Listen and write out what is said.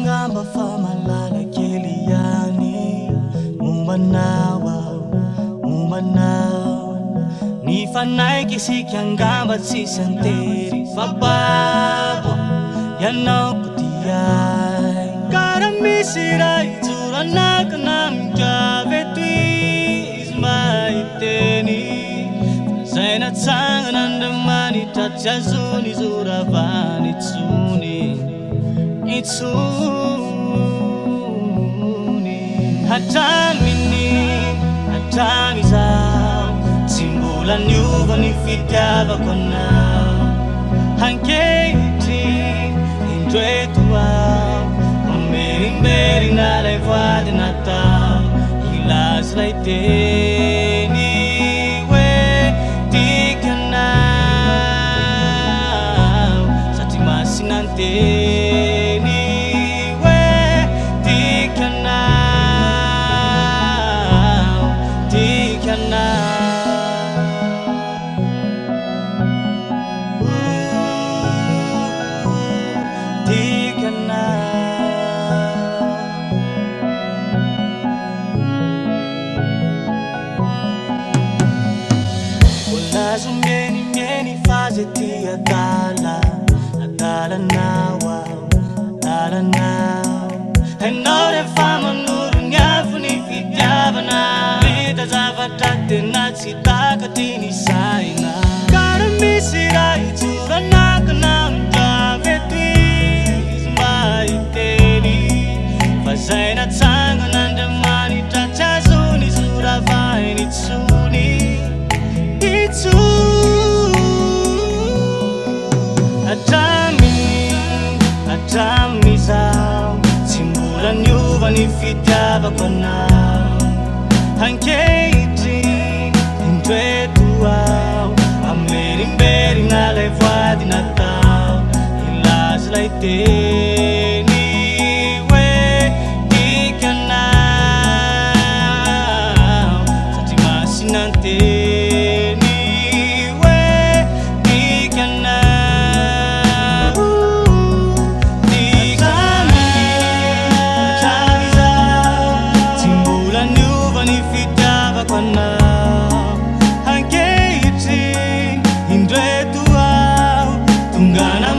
Ngamba famalala keliani mumanawa ni fanai kisi kyangamba sisanteri fababo yanau kutiyai karamisira itura nakanam javetui ismaiteni zaina tsanganandamani tatjazuni zuravani tsuni itsuni hatamini hatamizao simbula nyuva nifitava kona hankeiti indwetuao mberi nalevade natal hilas laiteni we tikanao satimasinante Many fazeti adala now and now the fama nurunya funi fitavana lita zavatate natsi takatini saina karamisira itura nakanam javeti ismaiteni fazaina tsanganandamani tatazuni zuravaini tsuni Atamizao simbula nyuva nifitava kona hankeiti indwetuao mberi nalevadi natal hilas laiteni we tikanao satimasinante Hankeiti indwetuao tungana